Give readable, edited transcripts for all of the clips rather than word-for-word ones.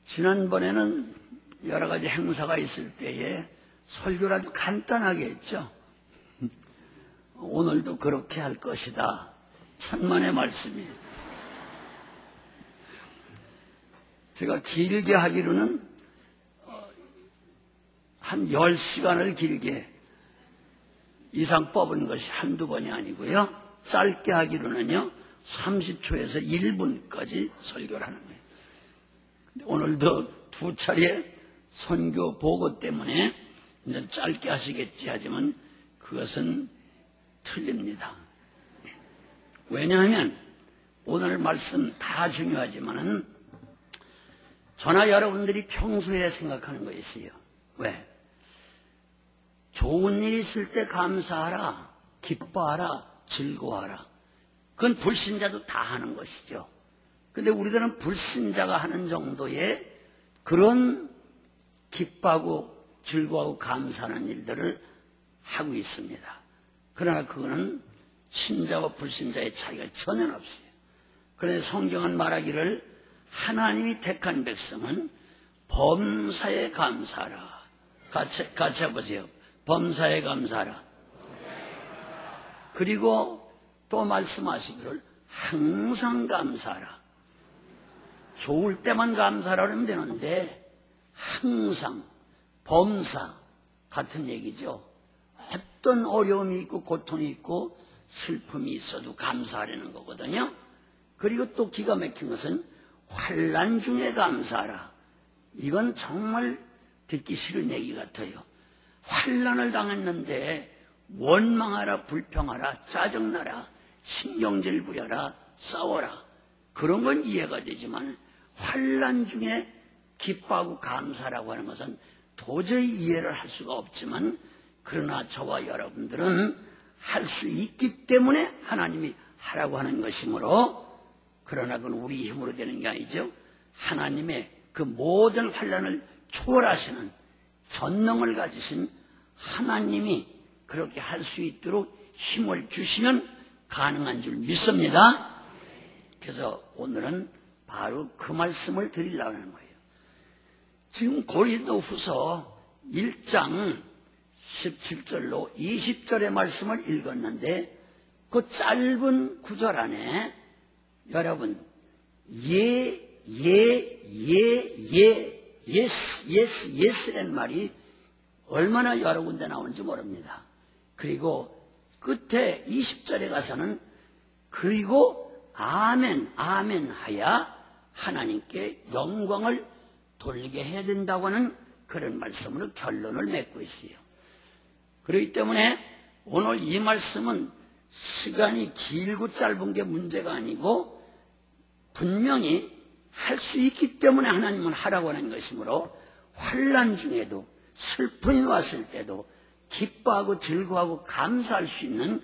지난번에는 여러 가지 행사가 있을 때에 설교를 아주 간단하게 했죠. 오늘도 그렇게 할 것이다. 천만의 말씀이. 제가 길게 하기로는 한 10시간을 길게 이상 뽑은 것이 한두 번이 아니고요. 짧게 하기로는요 30초에서 1분까지 설교를 하는 거예요. 오늘도 두 차례 선교 보고 때문에 이제 짧게 하시겠지 하지만 그것은 틀립니다. 왜냐하면 오늘 말씀 다 중요하지만은 저나 여러분들이 평소에 생각하는 거 있어요. 왜? 좋은 일 있을 때 감사하라, 기뻐하라, 즐거워하라. 그건 불신자도 다 하는 것이죠. 근데 우리들은 불신자가 하는 정도의 그런 기뻐하고 즐거워하고 감사하는 일들을 하고 있습니다. 그러나 그거는 신자와 불신자의 차이가 전혀 없어요. 그런데 성경은 말하기를 하나님이 택한 백성은 범사에 감사하라. 같이 해보세요. 범사에 감사하라. 그리고 또 말씀하시기를 항상 감사하라. 좋을 때만 감사하라면 되는데 항상 범사 같은 얘기죠. 어떤 어려움이 있고 고통이 있고 슬픔이 있어도 감사하려는 거거든요. 그리고 또 기가 막힌 것은 환난 중에 감사하라. 이건 정말 듣기 싫은 얘기 같아요. 환난을 당했는데 원망하라, 불평하라, 짜증나라, 신경질 부려라, 싸워라. 그런 건 이해가 되지만 환난 중에 기뻐하고 감사라고 하는 것은 도저히 이해를 할 수가 없지만 그러나 저와 여러분들은 할 수 있기 때문에 하나님이 하라고 하는 것이므로 그러나 그건 우리 힘으로 되는 게 아니죠. 하나님의 그 모든 환난을 초월하시는 전능을 가지신 하나님이 그렇게 할 수 있도록 힘을 주시면 가능한 줄 믿습니다. 그래서 오늘은 바로 그 말씀을 드리려고 하는 거예요. 지금 고린도후서 1장 17절로 20절의 말씀을 읽었는데 그 짧은 구절 안에 여러분 예스라는 말이 얼마나 여러 군데 나오는지 모릅니다. 그리고 끝에 20절에 가서는 그리고 아멘 하야 하나님께 영광을 돌리게 해야 된다고 하는 그런 말씀으로 결론을 맺고 있어요. 그렇기 때문에 오늘 이 말씀은 시간이 길고 짧은 게 문제가 아니고 분명히 할 수 있기 때문에 하나님은 하라고 하는 것이므로 환난 중에도 슬픔이 왔을 때도 기뻐하고 즐거워하고 감사할 수 있는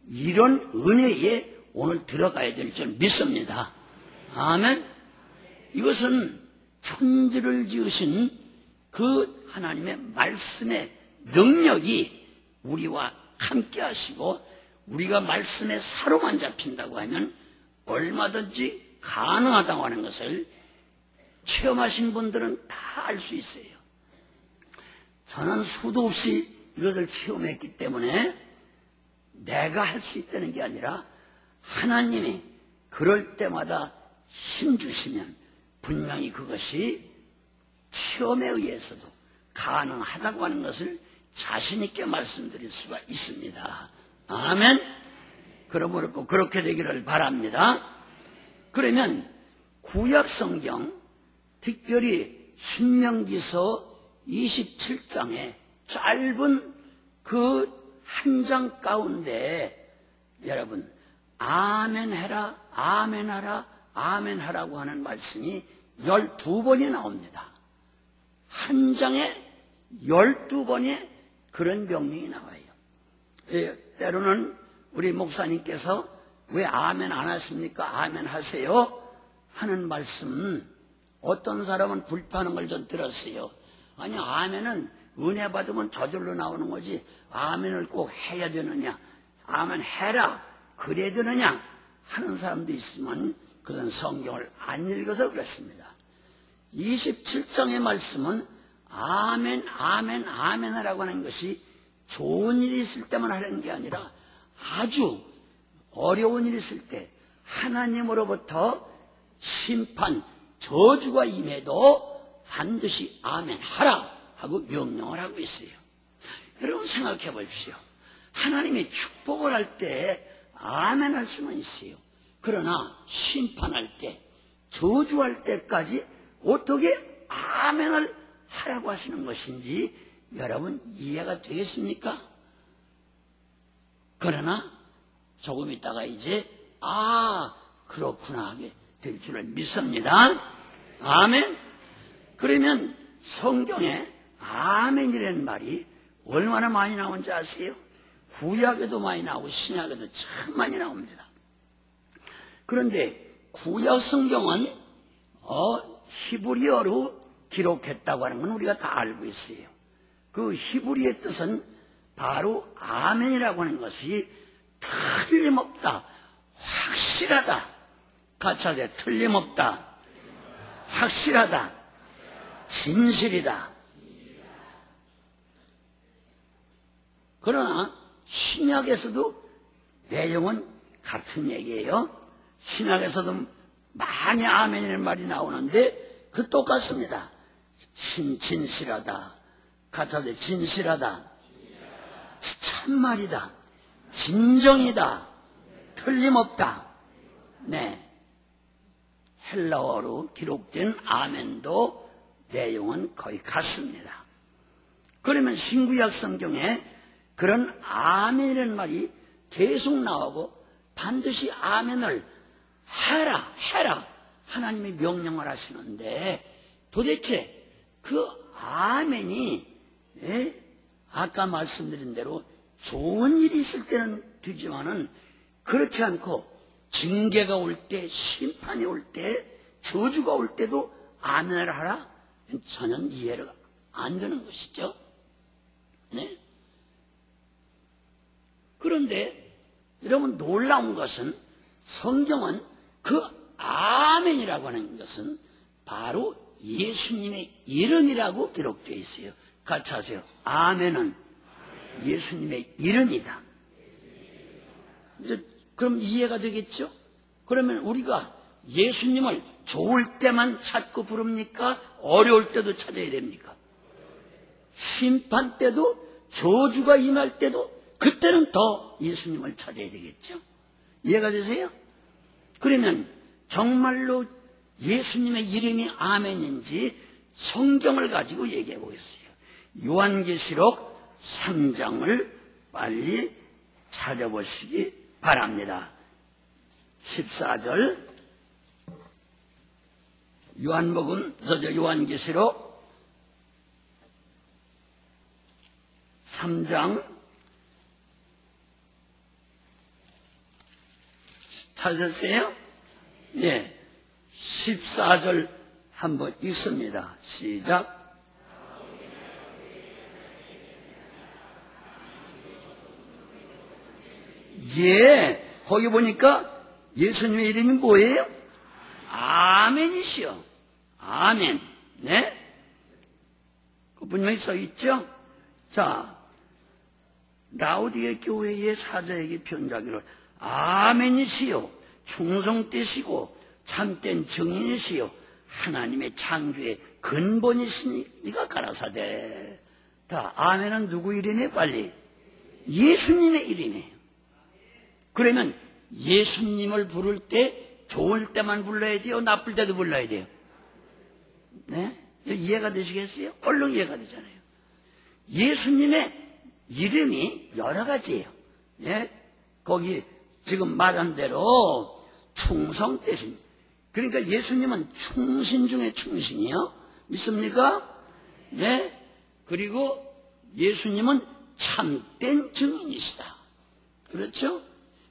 이런 은혜에 오늘 들어가야 될 줄 믿습니다. 아멘. 이것은 천지를 지으신 그 하나님의 말씀의 능력이 우리와 함께 하시고 우리가 말씀의 사로만 잡힌다고 하면 얼마든지 가능하다고 하는 것을 체험하신 분들은 다 알 수 있어요. 저는 수도 없이 이것을 체험했기 때문에 내가 할 수 있다는 게 아니라 하나님이 그럴 때마다 힘 주시면 분명히 그것이 체험에 의해서도 가능하다고 하는 것을 자신 있게 말씀드릴 수가 있습니다. 아멘. 그러므로 꼭 그렇게 되기를 바랍니다. 그러면 구약 성경 특별히 신명기서 27장에 짧은 그 한 장 가운데 여러분 아멘해라, 아멘하라, 아멘하라고 하는 말씀이 12번이 나옵니다. 한 장에 12번의 그런 명령이 나와요. 때로는 우리 목사님께서 왜 아멘 안 하십니까? 아멘 하세요 하는 말씀 어떤 사람은 불편한 걸 좀 들었어요. 아니 아멘은 은혜 받으면 저절로 나오는 거지 아멘을 꼭 해야 되느냐, 아멘 해라 그래야 되느냐 하는 사람도 있지만 그건 성경을 안 읽어서 그렇습니다. 27장의 말씀은 아멘, 아멘, 아멘 하라고 하는 것이 좋은 일이 있을 때만 하는 게 아니라 아주 어려운 일이 있을 때 하나님으로부터 심판, 저주가 임해도 반드시 아멘 하라 하고 명령을 하고 있어요. 여러분 생각해 보십시오. 하나님이 축복을 할 때 아멘 할 수는 있어요. 그러나 심판할 때, 저주할 때까지 어떻게 아멘을 하라고 하시는 것인지 여러분 이해가 되겠습니까? 그러나 조금 있다가 이제 그렇구나 하게 될 줄을 믿습니다. 아멘. 그러면 성경에 아멘이라는 말이 얼마나 많이 나오는지 아세요? 구약에도 많이 나오고 신약에도 참 많이 나옵니다. 그런데 구약 성경은 히브리어로 기록했다고 하는 건 우리가 다 알고 있어요. 그 히브리의 뜻은 바로 아멘이라고 하는 것이 틀림없다, 확실하다. 같이 하세요. 틀림없다, 확실하다, 진실이다. 그러나 신약에서도 내용은 같은 얘기예요. 신약에서도 많이 아멘이라는 말이 나오는데 그 똑같습니다. 진실하다, 같이 하세요. 진실하다, 참말이다, 진정이다, 틀림없다. 네, 헬라어로 기록된 아멘도 내용은 거의 같습니다. 그러면 신구약 성경에 그런 아멘이라는 말이 계속 나오고 반드시 아멘을 해라 하나님이 명령을 하시는데 도대체 그 아멘이 아까 말씀드린 대로 좋은 일이 있을 때는 되지만은 그렇지 않고 징계가 올 때, 심판이 올 때, 저주가 올 때도 아멘을 하라? 전혀 이해가 안 되는 것이죠. 네? 그런데 여러분 놀라운 것은 성경은 그 아멘이라고 하는 것은 바로 예수님의 이름이라고 기록되어 있어요. 같이 하세요. 아멘은 예수님의 이름이다. 이제 그럼 이해가 되겠죠? 그러면 우리가 예수님을 좋을 때만 찾고 부릅니까? 어려울 때도 찾아야 됩니까? 심판 때도 저주가 임할 때도 그때는 더 예수님을 찾아야 되겠죠? 이해가 되세요? 그러면 정말로 예수님의 이름이 아멘인지 성경을 가지고 얘기해 보겠어요. 요한계시록 3장을 빨리 찾아보시기 바랍니다. 14절 요한계시록 3장 찾으세요? 네, 14절 한번 읽습니다. 시작. 예, 거기 보니까 예수님의 이름이 뭐예요? 아멘이시여. 아멘. 네? 그 분명히 써 있죠? 자, 라우디게 교회의 사자에게 편지하기를 아멘이시여, 충성되시고 참된 증인이시여, 하나님의 창조의 근본이시니가 가라사대. 다 아멘은 누구 이름이에요? 빨리 예수님의 이름이에요. 그러면 예수님을 부를 때 좋을 때만 불러야 돼요? 나쁠 때도 불러야 돼요? 네? 이해가 되시겠어요? 얼른 이해가 되잖아요. 예수님의 이름이 여러 가지예요. 네? 거기 지금 말한 대로 충성되신, 그러니까 예수님은 충신 중에 충신이요. 믿습니까? 네? 그리고 예수님은 참된 증인이시다. 그렇죠?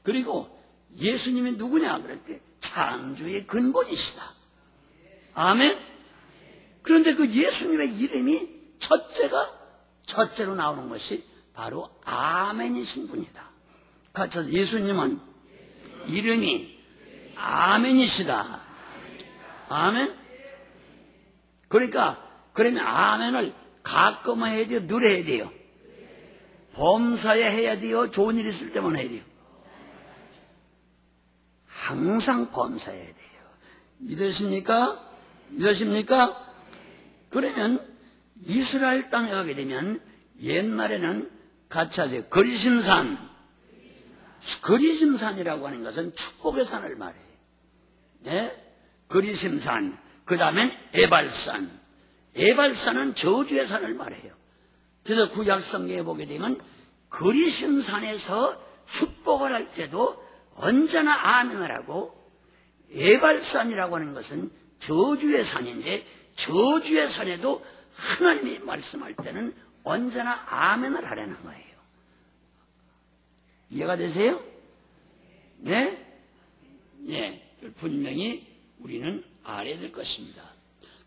그리고 예수님이 누구냐 그럴 때 창조의 근본이시다. 아멘. 그런데 그 예수님의 이름이 첫째로 나오는 것이 바로 아멘이신 분이다. 같이 예수님은 이름이 아멘이시다. 아멘. 그러면 아멘을 가끔 해야 돼요? 늘 해야 돼요? 범사에 해야 돼요? 좋은 일 있을 때만 해야 돼요? 항상 범사에 해야 돼요. 믿으십니까? 믿으십니까? 그러면 이스라엘 땅에 가게 되면 옛날에는 같이 하세요. 거리심산. 거리심산이라고 하는 것은 축복의 산을 말해요. 네? 거리심산. 그 다음엔 에발산. 에발산은 저주의 산을 말해요. 그래서 구약성경에 보게 되면 거리심산에서 축복을 할 때도 언제나 아멘을 하고, 에발산이라고 하는 것은 저주의 산인데 저주의 산에도 하나님이 말씀할 때는 언제나 아멘을 하라는 거예요. 이해가 되세요? 네? 네, 분명히 우리는 알아야 될 것입니다.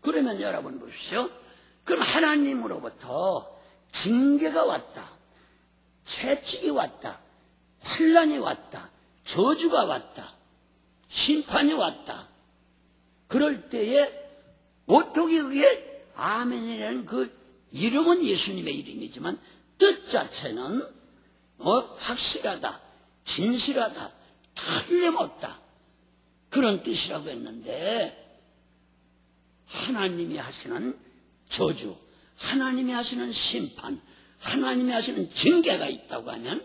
그러면 여러분 보십시오. 그럼 하나님으로부터 징계가 왔다, 채찍이 왔다, 환난이 왔다, 저주가 왔다, 심판이 왔다. 그럴 때에 어떻게 그게 아멘이라는 그 이름은 예수님의 이름이지만 뜻 자체는 확실하다, 진실하다, 틀림없다, 그런 뜻이라고 했는데, 하나님이 하시는 저주, 하나님이 하시는 심판, 하나님이 하시는 징계가 있다고 하면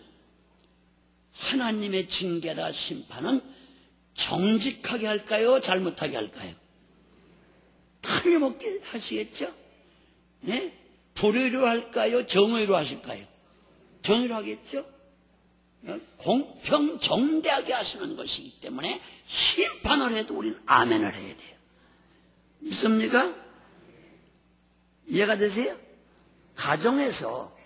하나님의 징계다 심판은 정직하게 할까요? 잘못하게 할까요? 틀림없게 하시겠죠? 네? 불의로 할까요? 정의로 하실까요? 정의로 하겠죠? 공평 정대하게 하시는 것이기 때문에 심판을 해도 우리는 아멘을 해야 돼요. 믿습니까? 이해가 되세요? 가정에서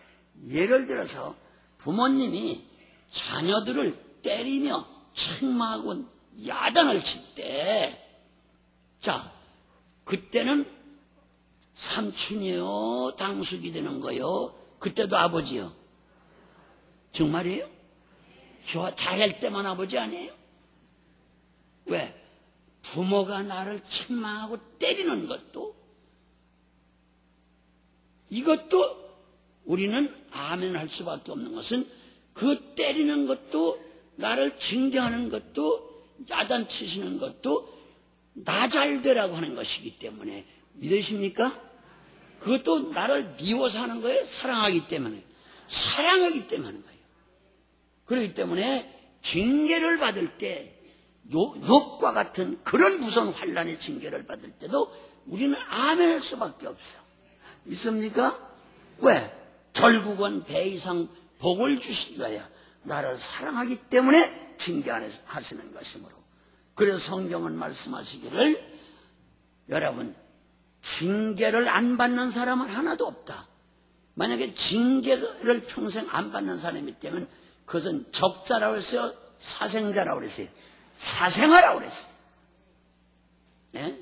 예를 들어서 부모님이 자녀들을 때리며 책망하고 야단을 칠 때, 자, 그때는 삼촌이요, 당숙이 되는 거요, 그때도 아버지요. 정말이에요? 잘할 때만 아버지 아니에요? 왜? 부모가 나를 책망하고 때리는 것도, 이것도 우리는 아멘 할 수밖에 없는 것은, 그 때리는 것도, 나를 징계하는 것도, 야단치시는 것도 나 잘되라고 하는 것이기 때문에, 믿으십니까? 그것도 나를 미워서 하는 거예요? 사랑하기 때문에? 사랑하기 때문에 하는 거예요. 그렇기 때문에 징계를 받을 때, 욥과 같은 그런 무서운 환난의 징계를 받을 때도 우리는 아멘 할 수밖에 없어. 믿습니까? 왜? 결국은 배 이상 복을 주신 거야. 나를 사랑하기 때문에 징계하시는 것이므로. 그래서 성경은 말씀하시기를, 여러분, 징계를 안 받는 사람은 하나도 없다. 만약에 징계를 평생 안 받는 사람이 있다면 그것은 적자라고 했어요? 사생자라고 그랬어요? 사생아라고 그랬어요. 네?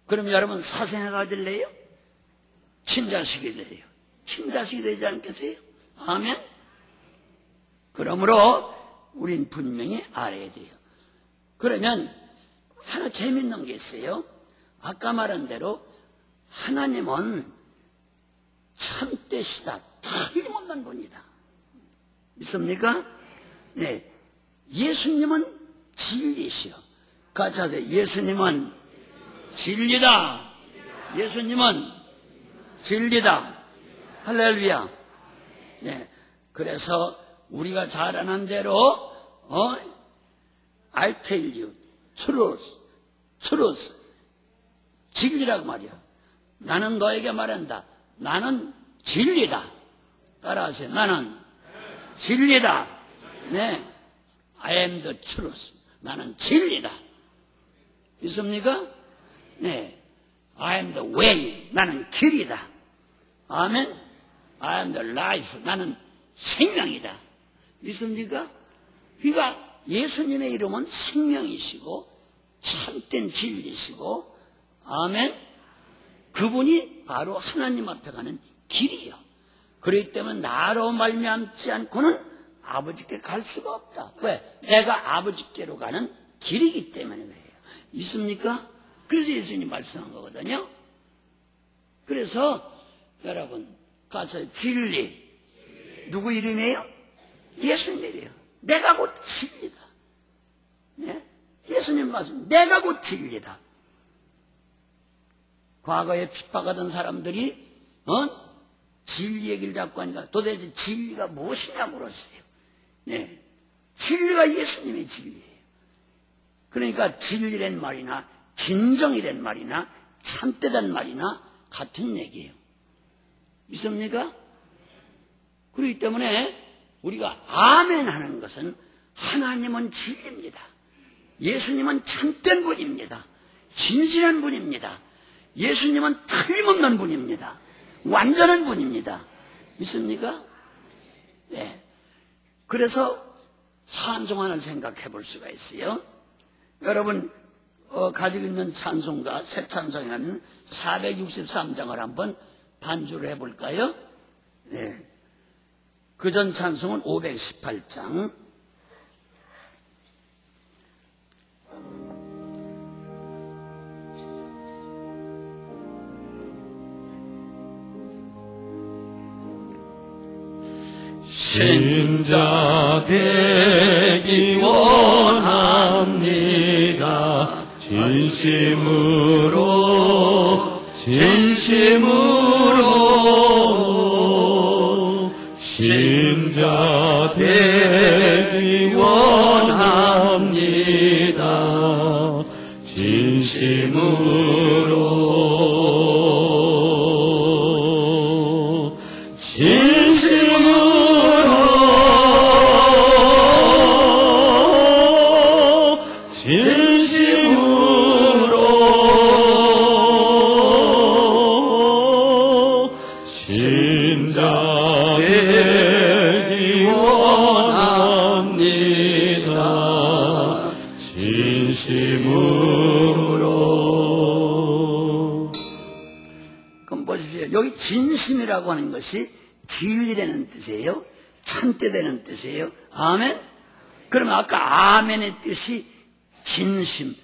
그럼 여러분 사생아가 될래요? 친자식이 될래요? 친자식이 되지 않겠어요? 아멘? 그러므로 우린 분명히 알아야 돼요. 그러면 하나 재밌는 게 있어요. 아까 말한 대로 하나님은 참되시다, 틀림없는 분이다. 믿습니까? 네. 예수님은 진리시여. 같이 하세요. 예수님은 진리다. 예수님은 진리다. 할렐루야. 네. 그래서 우리가 잘 아는 대로 I tell you truth, truth, 진리라고 말이야. 나는 너에게 말한다. 나는 진리다. 따라하세요. 나는 진리다. 네, I am the truth. 나는 진리다. 믿습니까? 네, I am the way. 나는 길이다. 아멘. I am the life. 나는 생명이다. 믿습니까? 그러니까 예수님의 이름은 생명이시고 참된 진리시고, 아멘. 그분이 바로 하나님 앞에 가는 길이요. 그렇기 때문에 나로 말미암지 않고는 아버지께 갈 수가 없다. 왜? 내가 아버지께로 가는 길이기 때문에 그래요. 있습니까? 그래서 예수님이 말씀한 거거든요. 그래서 여러분 가서 진리 누구 이름이에요? 예수님이에요. 내가 곧 진리다. 네? 예수님 말씀, 내가 곧 진리다. 과거에 핍박하던 사람들이 진리 얘기를 잡고 하니까 도대체 진리가 무엇이냐 물었어요. 네. 진리가 예수님의 진리예요. 그러니까 진리란 말이나 진정이란 말이나 참되단 말이나 같은 얘기예요. 믿습니까? 그렇기 때문에 우리가 아멘 하는 것은 하나님은 진리입니다. 예수님은 참된 분입니다. 진실한 분입니다. 예수님은 틀림없는 분입니다. 완전한 분입니다. 믿습니까? 네. 그래서 찬송하는 생각해 볼 수가 있어요. 여러분 가지고 있는 찬송가 새 찬송에 하면 463장을 한번 반주를 해볼까요? 네. 그전 찬송은 518장. 신자 되기 원합니다. 진심으로 신자 되기 원합니다. 신자 되기 원합니다. 진심으로. 그럼 보십시오. 여기 진심이라고 하는 것이 진리라는 뜻이에요. 참되다는 뜻이에요. 아멘? 그러면 아까 아멘의 뜻이 진심,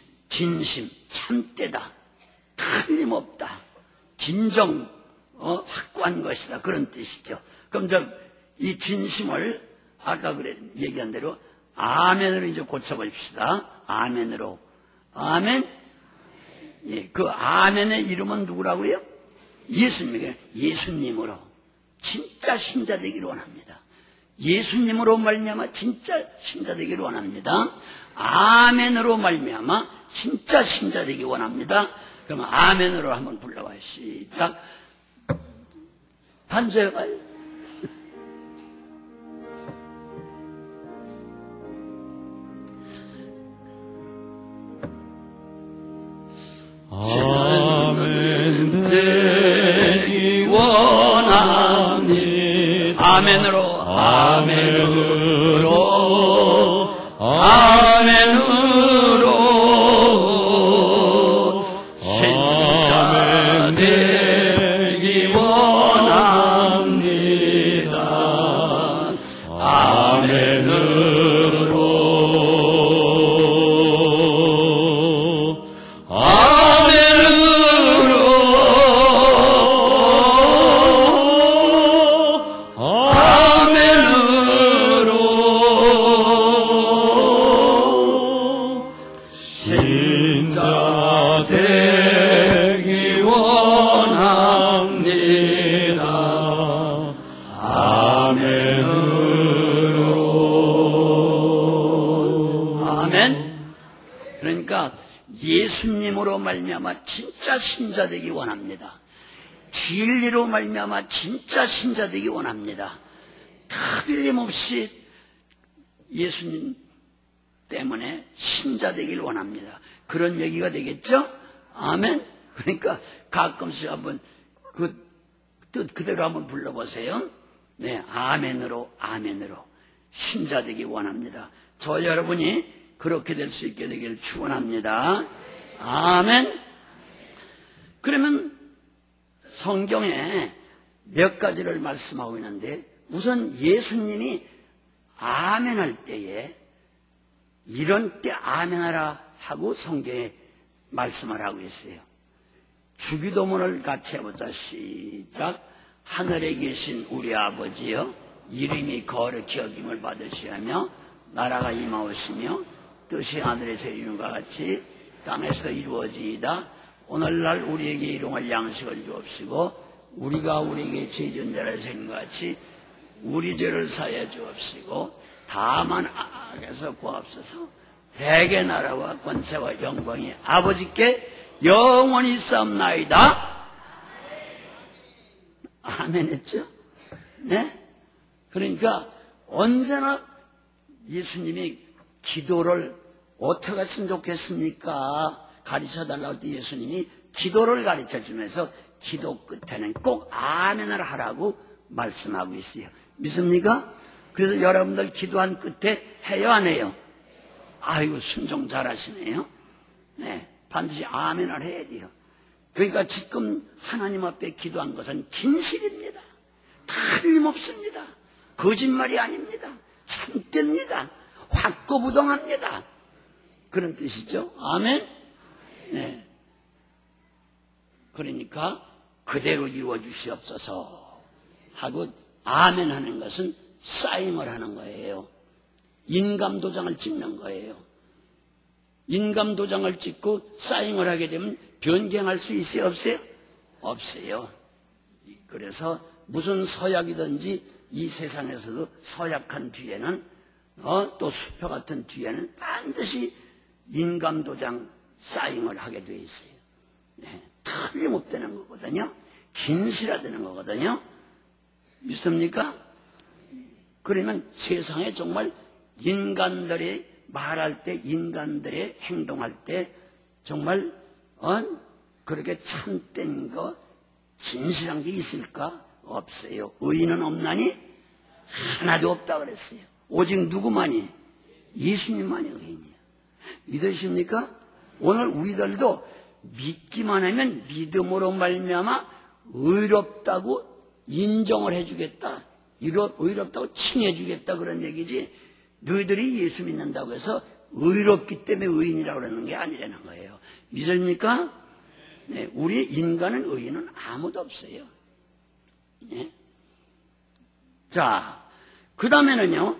참되다, 틀림없다, 진정, 확고한 것이다. 그런 뜻이죠. 그럼 이 진심을 아까 얘기한 대로 아멘으로 이제 고쳐봅시다. 아멘으로. 아멘? 예, 그 아멘의 이름은 누구라고요? 예수님이에요. 예수님으로. 진짜 신자 되기를 원합니다. 예수님으로 말미암아 진짜 신자 되기를 원합니다. 아멘으로 말미암아 진짜 신자 되기 원합니다. 그러면 아멘으로 한번 불러봐요. 시작. 반주해봐요. 아멘 되기 원합니다. 아멘으로. 신자 되기 원합니다. 신자 되기 원합니다. 아멘으로. 아멘. 그러니까 예수님으로 말미암아 진짜 신자 되기 원합니다. 진리로 말미암아 진짜 신자 되기 원합니다. 틀림없이 예수님 때문에 신자 되길 원합니다. 그런 얘기가 되겠죠? 아멘. 그러니까 가끔씩 한번 그 뜻 그대로 한번 불러보세요. 네, 아멘으로 신자 되기 원합니다. 저 여러분이 그렇게 될 수 있게 되기를 축원합니다. 아멘. 그러면 성경에 몇 가지를 말씀하고 있는데 우선 예수님이 아멘할 때에 이런 때 아멘하라 하고 성경에 말씀을 하고 있어요. 주기도문을 같이 해보자. 시작. 하늘에 계신 우리 아버지여, 이름이 거룩히 여김을 받으시하며 나라가 임하오시며 뜻이 하늘에서 이루는 것 같이 땅에서 이루어지이다. 오늘날 우리에게 일용할 양식을 주옵시고 우리가 우리에게 죄 지은 자를 생긴 것 같이 우리 죄를 사하여 주옵시고 다만 악에서 구하옵소서. 대개 나라와 권세와 영광이 아버지께 영원히 있사옵나이다. 아멘 했죠? 네? 그러니까 언제나 예수님이 기도를 어떻게 했으면 좋겠습니까? 가르쳐달라고 할 때 예수님이 기도를 가르쳐주면서 기도 끝에는 꼭 아멘을 하라고 말씀하고 있어요. 믿습니까? 그래서 여러분들 기도한 끝에 해요, 안 해요? 아이고, 순종 잘하시네요. 네, 반드시 아멘을 해야 돼요. 그러니까 지금 하나님 앞에 기도한 것은 진실입니다. 틀림없습니다. 거짓말이 아닙니다. 참됩니다. 확고부동합니다. 그런 뜻이죠. 아멘? 네. 그러니까 그대로 이루어 주시옵소서 하고 아멘 하는 것은 사임을 하는 거예요. 인감도장을 찍는 거예요. 인감도장을 찍고 사임을 하게 되면 변경할 수 있어요? 없어요? 없어요. 그래서 무슨 서약이든지 이 세상에서도 서약한 뒤에는 또 수표 같은 뒤에는 반드시 인감도장 사인을 하게 돼 있어요. 네, 틀림없다는 거거든요. 진실화되는 거거든요. 믿습니까? 그러면 세상에 정말 인간들이 말할 때, 인간들의 행동할 때 정말 그렇게 참된 거, 진실한 게 있을까? 없어요. 의인은 없나니 하나도 없다 그랬어요. 오직 누구만이? 예수님만이 의인이에요. 믿으십니까? 오늘 우리들도 믿기만 하면 믿음으로 말미암아 의롭다고 인정을 해주겠다, 의롭다고 칭해주겠다 그런 얘기지, 너희들이 예수 믿는다고 해서 의롭기 때문에 의인이라고 그러는 게 아니라는 거예요. 믿습니까? 네, 우리 인간은 의인은 아무도 없어요. 네. 자, 그 다음에는요,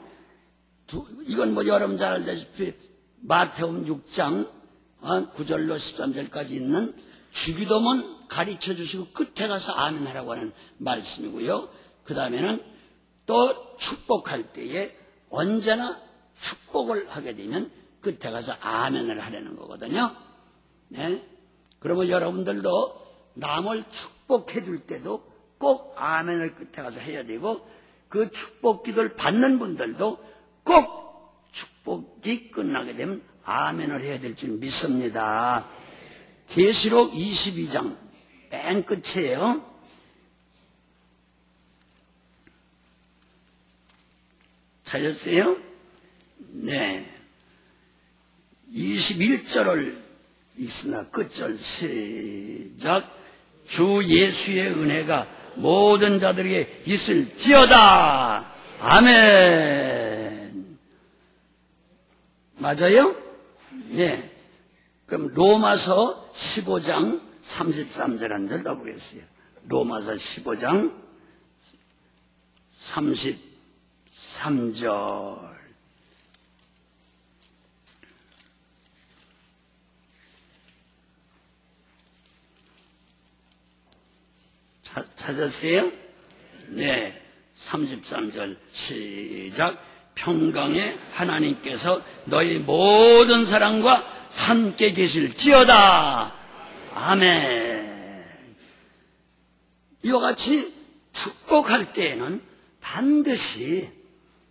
이건 뭐 여러분 잘 알다시피 마태복음 6장 9절로 13절까지 있는 주기도문 가르쳐 주시고 끝에 가서 아멘 하라고 하는 말씀이고요. 그 다음에는 또 축복할 때에 언제나 축복을 하게 되면 끝에 가서 아멘을 하라는 거거든요. 네. 그러면 여러분들도 남을 축복해 줄 때도 꼭 아멘을 끝에 가서 해야 되고, 그 축복 기도를 받는 분들도 꼭 축복이 끝나게 되면 아멘을 해야 될 줄 믿습니다. 계시록 22장 맨 끝이에요. 찾았어요? 네. 21절을 읽으나 끝절 시작. 주 예수의 은혜가 모든 자들에게 있을지어다. 아멘. 맞아요? 네. 그럼 로마서 15장 33절 한 절 더 보겠어요. 로마서 15장 33절. 찾았어요? 네. 33절 시작. 평강의 하나님께서 너희 모든 사랑과 함께 계실지어다. 아멘. 이와 같이 축복할 때에는 반드시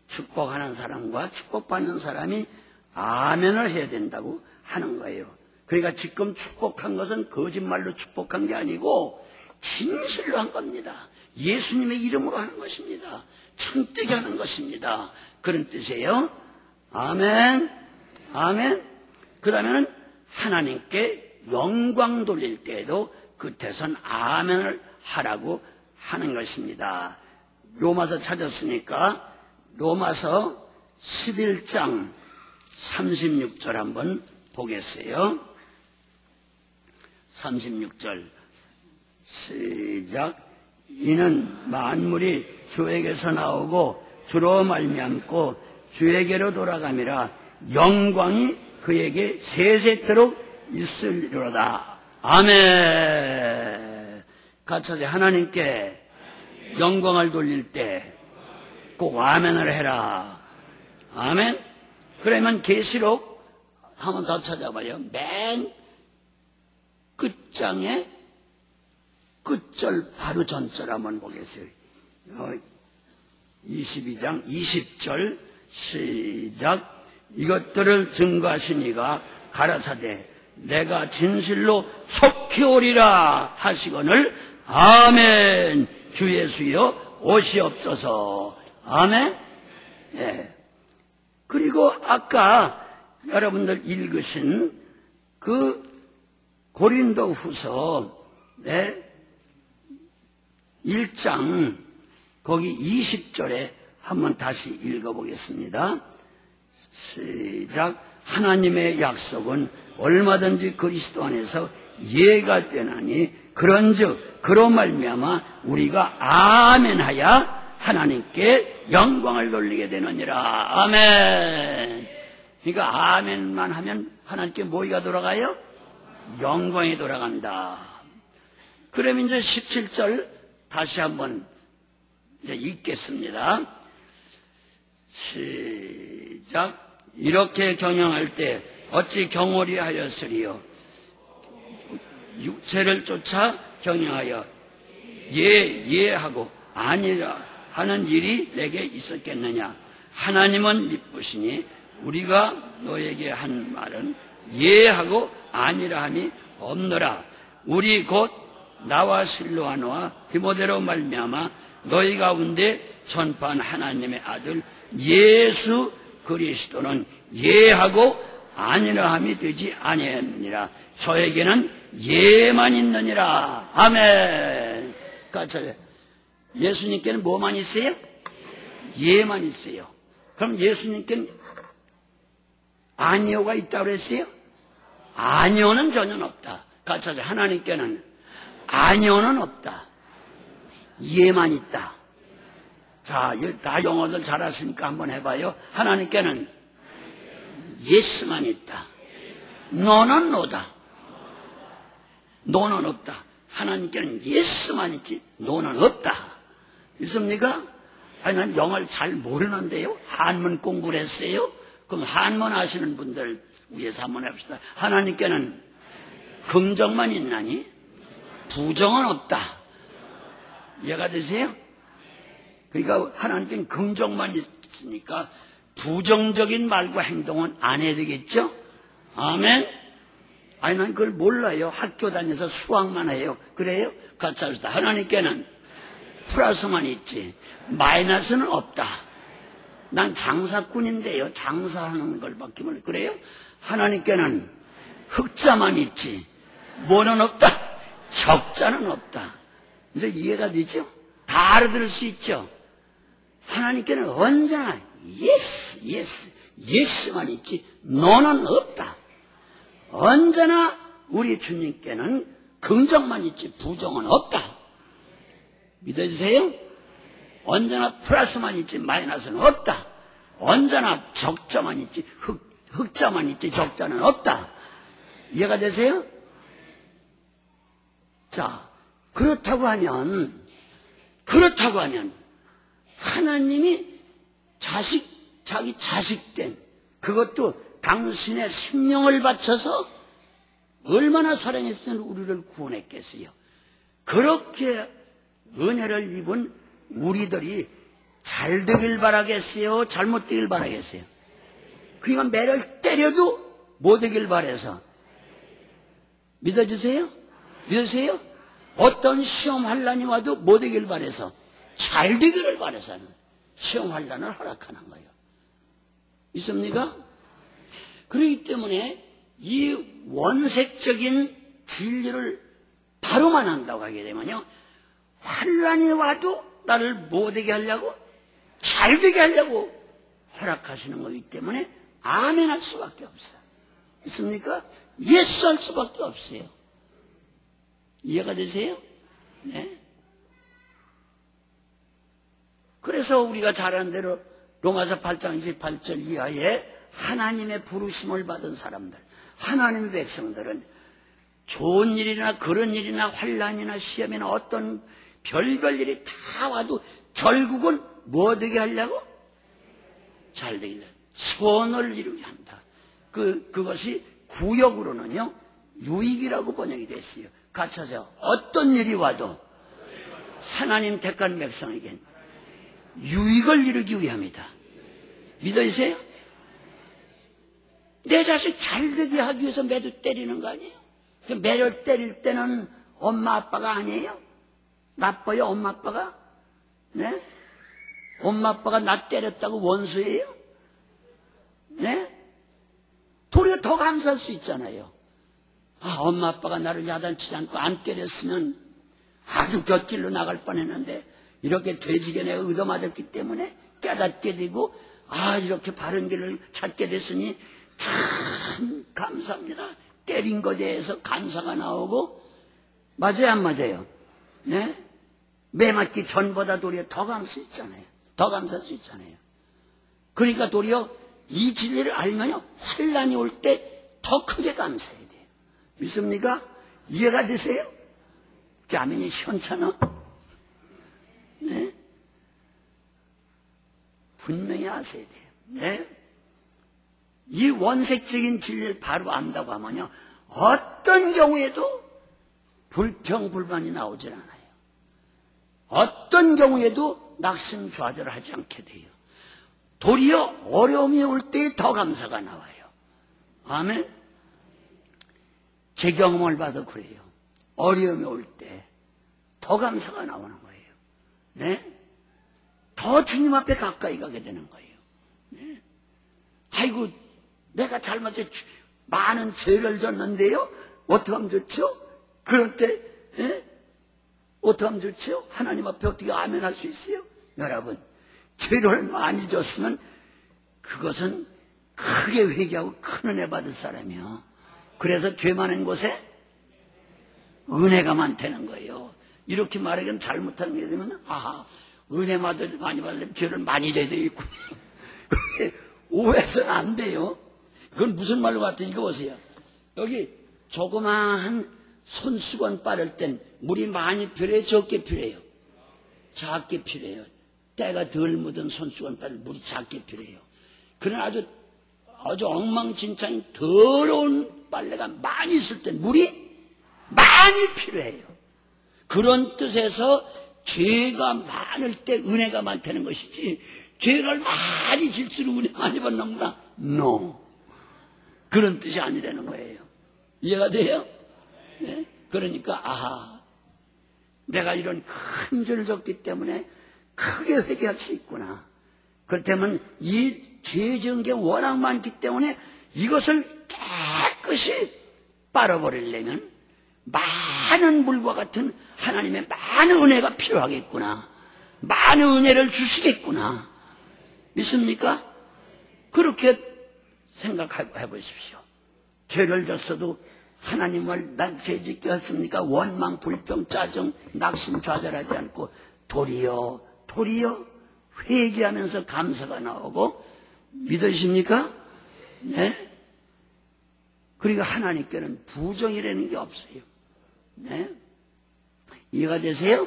축복하는 사람과 축복받는 사람이 아멘을 해야 된다고 하는 거예요. 그러니까 지금 축복한 것은 거짓말로 축복한 게 아니고 진실로 한 겁니다. 예수님의 이름으로 하는 것입니다. 참되게 하는 것입니다. 그런 뜻이에요. 아멘. 아멘. 그 다음에는 하나님께 영광 돌릴 때에도 끝에선 아멘을 하라고 하는 것입니다. 로마서 찾았으니까 로마서 11장 36절 한번 보겠어요. 36절 시작. 이는 만물이 주에게서 나오고 주로 말미암고 주에게로 돌아감이라 영광이 그에게 세세토록 있으리로다. 아멘. 같이 하나님께 영광을 돌릴 때 꼭 아멘을 해라. 아멘. 그러면 계시록 한번 더 찾아봐요. 맨 끝장에 끝절 바로 전절 한번 보겠어요. 22장 20절 시작. 이것들을 증거하신 이가 가라사대 내가 진실로 속히 오리라 하시거늘 아멘. 주 예수여 오시옵소서. 아멘. 네. 그리고 아까 여러분들 읽으신 그 고린도후서 1장 거기 20절에 한번 다시 읽어보겠습니다. 시작. 하나님의 약속은 얼마든지 그리스도 안에서 예가 되나니 그런즉 그로 말미암아 우리가 아멘하여 하나님께 영광을 돌리게 되느니라. 아멘. 그러니까 아멘만 하면 하나님께 뭐가 돌아가요? 영광이 돌아간다. 그러면 이제 17절 다시 한번 이제 읽겠습니다. 시작. 이렇게 경영할 때 어찌 경홀히 하였으리요. 육체를 쫓아 경영하여 예하고 아니라 하는 일이 내게 있었겠느냐. 하나님은 미쁘시니 우리가 너에게 한 말은 예하고 아니라 함이 없노라. 우리 곧 나와 실로아노와 디모데로 말미암아 너희 가운데 전파한 하나님의 아들 예수 그리스도는 예하고 아니라 함이 되지 아니하느니라. 저에게는 예만 있느니라. 아멘. 같이 예수님께는 뭐만 있어요? 예만 있어요. 그럼 예수님께는 아니오가 있다고 그랬어요? 아니오는 전혀 없다. 같이 하자. 하나님께는 아니오는 없다. 예만 있다. 자, 다 영어들 잘하시니까 한번 해봐요. 하나님께는 예스만 있다. 너는 노다. 노는 없다. 하나님께는 예스만 있지 노는 없다. 있습니까? 아니, 난 영어를 잘 모르는데요. 한문 공부를 했어요. 그럼 한문 하시는 분들 위해서 한번 해봅시다. 하나님께는 긍정만 있나니 부정은 없다. 이해가 되세요? 그러니까 하나님께는 긍정만 있으니까 부정적인 말과 행동은 안 해야 되겠죠? 아멘? 아니, 난 그걸 몰라요. 학교 다녀서 수학만 해요. 그래요? 같이 합시다. 하나님께는 플러스만 있지 마이너스는 없다. 난 장사꾼인데요. 장사하는 걸 밖에 몰라요. 그래요? 하나님께는 흑자만 있지 뭐는 없다? 적자는 없다. 이제 이해가 되죠? 다 알아들을 수 있죠? 하나님께는 언제나 예스만 있지 노는 없다. 언제나 우리 주님께는 긍정만 있지 부정은 없다. 믿어주세요? 언제나 플러스만 있지 마이너스는 없다. 언제나 적자만 있지 흑자만 있지 적자는 없다. 이해가 되세요? 자, 그렇다고 하면 하나님이 자기 자식된 그것도 당신의 생명을 바쳐서 얼마나 사랑했으면 우리를 구원했겠어요. 그렇게 은혜를 입은 우리들이 잘 되길 바라겠어요? 잘못 되길 바라겠어요? 그러니까 매를 때려도 못 되길 바라서 믿어주세요? 믿으세요? 어떤 시험 환란이 와도 못 되길 바라서 잘 되기를 바라서는 시험 환란을 허락하는 거예요. 있습니까? 그렇기 때문에 이 원색적인 진리를 바로만 한다고 하게 되면요, 환란이 와도 나를 못되게 하려고 잘되게 하려고 허락하시는 거기 때문에 아멘 할 수밖에 없어요. 있습니까? 예스 할 수밖에 없어요. 이해가 되세요? 네? 그래서 우리가 잘 아는 대로 로마서 8장 28절 이하에 하나님의 부르심을 받은 사람들, 하나님의 백성들은 좋은 일이나 그런 일이나 환난이나 시험이나 어떤 별별 일이 다 와도 결국은 뭐 되게 하려고? 잘 되게 하려고. 선을 이루게 한다. 그것이 구역으로는요, 유익이라고 번역이 됐어요. 같이 하세요. 어떤 일이 와도 하나님 택한 백성에겐 유익을 이루기 위함이다. 믿으세요? 내 자식 잘 되게 하기 위해서 매도 때리는 거 아니에요? 매를 때릴 때는 엄마 아빠가 아니에요? 나빠요 엄마 아빠가? 네? 엄마 아빠가 나 때렸다고 원수예요? 네? 도리어 더 감사할 수 있잖아요. 아, 엄마 아빠가 나를 야단치지 않고 안 때렸으면 아주 곁길로 나갈 뻔했는데 이렇게 돼지게 내가 얻어맞았기 때문에 깨닫게 되고 아, 이렇게 바른 길을 찾게 됐으니 참 감사합니다. 때린 것에 대해서 감사가 나오고, 맞아요 안 맞아요? 네? 매 맞기 전보다 도리어 더 감사할 수 있잖아요. 더 감사할 수 있잖아요. 그러니까 도리어 이 진리를 알면요, 환난이 올 때 더 크게 감사해야 돼요. 믿습니까? 이해가 되세요? 자민이 시원찮아? 네? 분명히 아셔야 돼요. 네? 이 원색적인 진리를 바로 안다고 하면요, 어떤 경우에도 불평불만이 나오질 않아요. 어떤 경우에도 낙심좌절하지 않게 돼요. 도리어 어려움이 올 때 더 감사가 나와요. 아멘. 제 경험을 봐도 그래요. 어려움이 올 때 더 감사가 나오는 거예요. 네? 더 주님 앞에 가까이 가게 되는 거예요. 네? 아이고, 내가 잘못해 많은 죄를 졌는데요. 어떻게 하면 좋죠? 그럴 때 어떻게 하면 좋죠? 하나님 앞에 어떻게 아멘 할 수 있어요? 여러분, 죄를 많이 졌으면 그것은 크게 회개하고 큰 은혜 받을 사람이요. 그래서 죄 많은 곳에 은혜가 많다는 거예요. 이렇게 말하기는 잘못하는 게 되면 아하, 은혜 많이 받으려면 죄를 많이 져야 되겠구나. 그렇게 오해해서는 안 돼요. 그건 무슨 말로 같아요? 이거 보세요. 여기 조그마한 손수건 빠를 땐 물이 많이 필요해요? 적게 필요해요? 작게 필요해요. 때가 덜 묻은 손수건 빨 물이 작게 필요해요. 그러나 아주 엉망진창인 더러운 빨래가 많이 있을 땐 물이 많이 필요해요. 그런 뜻에서 죄가 많을 때 은혜가 많다는 것이지, 죄를 많이 질수록 은혜 많이 받는구나. No. 그런 뜻이 아니라는 거예요. 이해가 돼요? 네? 그러니까 아하, 내가 이런 큰 죄를 졌기 때문에 크게 회개할 수 있구나. 그렇다면 이 죄 지은 게 워낙 많기 때문에 이것을 깨끗이 빨아버리려면 많은 물과 같은 하나님의 많은 은혜가 필요하겠구나. 많은 은혜를 주시겠구나. 믿습니까? 그렇게 생각해 보십시오. 죄를 졌어도 하나님을 난 죄짓게 했습니까? 원망, 불평, 짜증, 낙심, 좌절하지 않고 도리어 회개하면서 감사가 나오고, 믿으십니까? 네? 그러니까 하나님께는 부정이라는 게 없어요. 네? 이해가 되세요?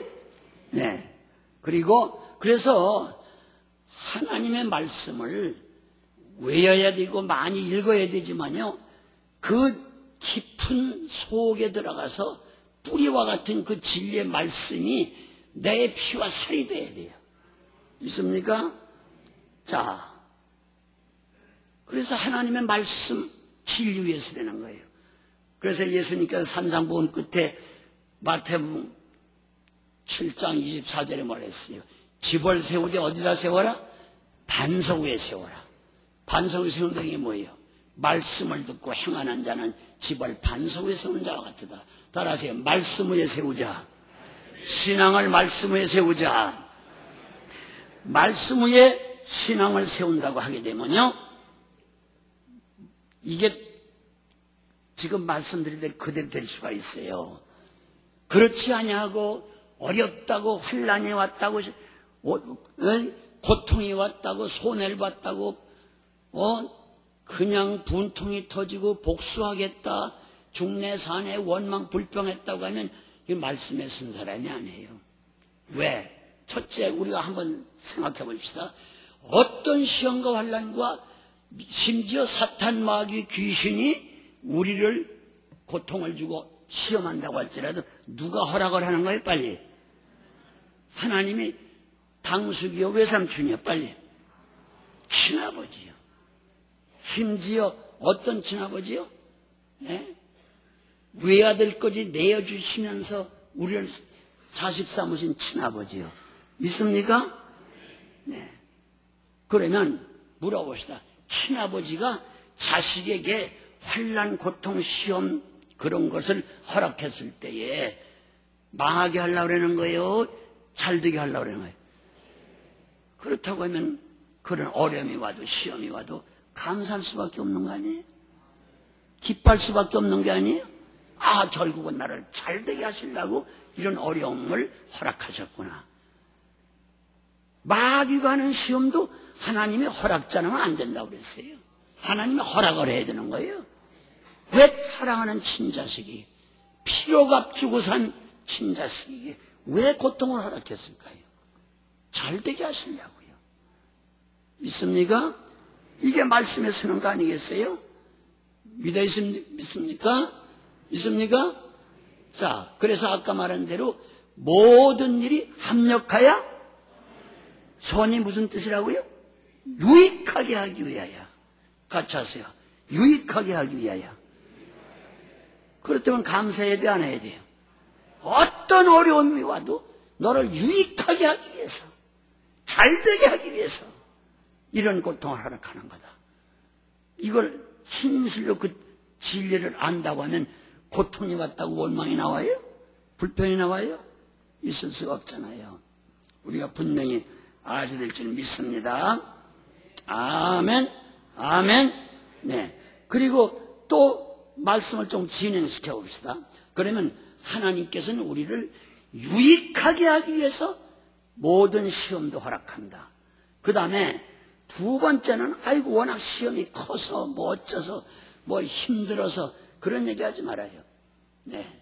네. 그래서 하나님의 말씀을 외워야 되고 많이 읽어야 되지만요, 그 깊은 속에 들어가서 뿌리와 같은 그 진리의 말씀이 내 피와 살이 돼야 돼요. 믿습니까? 자, 그래서 하나님의 말씀 진리 위해서 되는 거예요. 그래서 예수님께서 산상보훈 끝에 마태복음 7장 24절에 말했어요. 집을 세우되 어디다 세워라? 반석 위에 세워라. 반석 위에 세우는 게 뭐예요? 말씀을 듣고 행하는 자는 집을 반석 위에 세우는 자와 같으다. 따라하세요. 말씀 위에 세우자. 신앙을 말씀 위에 세우자. 말씀 위에 신앙을 세운다고 하게 되면요, 이게 지금 말씀드린 대로 그대로 될 수가 있어요. 그렇지 아니하고 어렵다고 환난이 왔다고 고통이 왔다고 손해를 봤다고 그냥 분통이 터지고 복수하겠다 중내산에 원망 불평했다고 하면 이 말씀에 쓴 사람이 아니에요. 왜? 첫째 우리가 한번 생각해 봅시다. 어떤 시험과 환난과 심지어 사탄 마귀 귀신이 우리를 고통을 주고 시험한다고 할지라도 누가 허락을 하는 거예요? 빨리. 하나님이 당숙이요 외삼촌이요 빨리. 친아버지요. 심지어 어떤 친아버지요? 네? 외아들까지 내어주시면서 우리를 자식 삼으신 친아버지요. 믿습니까? 네. 그러면 물어봅시다. 친아버지가 자식에게 환난, 고통, 시험 그런 것을 허락했을 때에 망하게 하려고 그러는 거예요? 잘되게 하려고 그러는 거예요? 그렇다고 하면 그런 어려움이 와도 시험이 와도 감사할 수밖에 없는 거 아니에요? 기뻐할 수밖에 없는 게 아니에요? 아, 결국은 나를 잘되게 하시려고 이런 어려움을 허락하셨구나. 마귀가 하는 시험도 하나님의 허락지 않으면 안 된다고 그랬어요. 하나님이 허락을 해야 되는 거예요. 왜 사랑하는 친자식이 피로값 주고 산 친자식에게 왜 고통을 허락했을까요? 잘되게 하시려고요. 믿습니까? 이게 말씀에 쓰는 거 아니겠어요? 믿습니까? 믿습니까? 자, 그래서 아까 말한 대로 모든 일이 합력하여 선이 무슨 뜻이라고요? 유익하게 하기 위하여. 같이 하세요. 유익하게 하기 위하여. 그렇다면 감사해야 돼, 안 해야 돼요? 어떤 어려움이 와도 너를 유익하게 하기 위해서, 잘되게 하기 위해서 이런 고통을 허락하는 거다. 이걸 진실로 그 진리를 안다고 하면 고통이 왔다고 원망이 나와요? 불평이 나와요? 있을 수가 없잖아요. 우리가 분명히 알아야 될 줄 믿습니다. 아멘, 아멘. 네. 그리고 또 말씀을 좀 진행시켜 봅시다. 그러면 하나님께서는 우리를 유익하게 하기 위해서 모든 시험도 허락한다. 그 다음에 두 번째는 아이고 워낙 시험이 커서 뭐 어쩌서 뭐 힘들어서 그런 얘기하지 말아요. 네.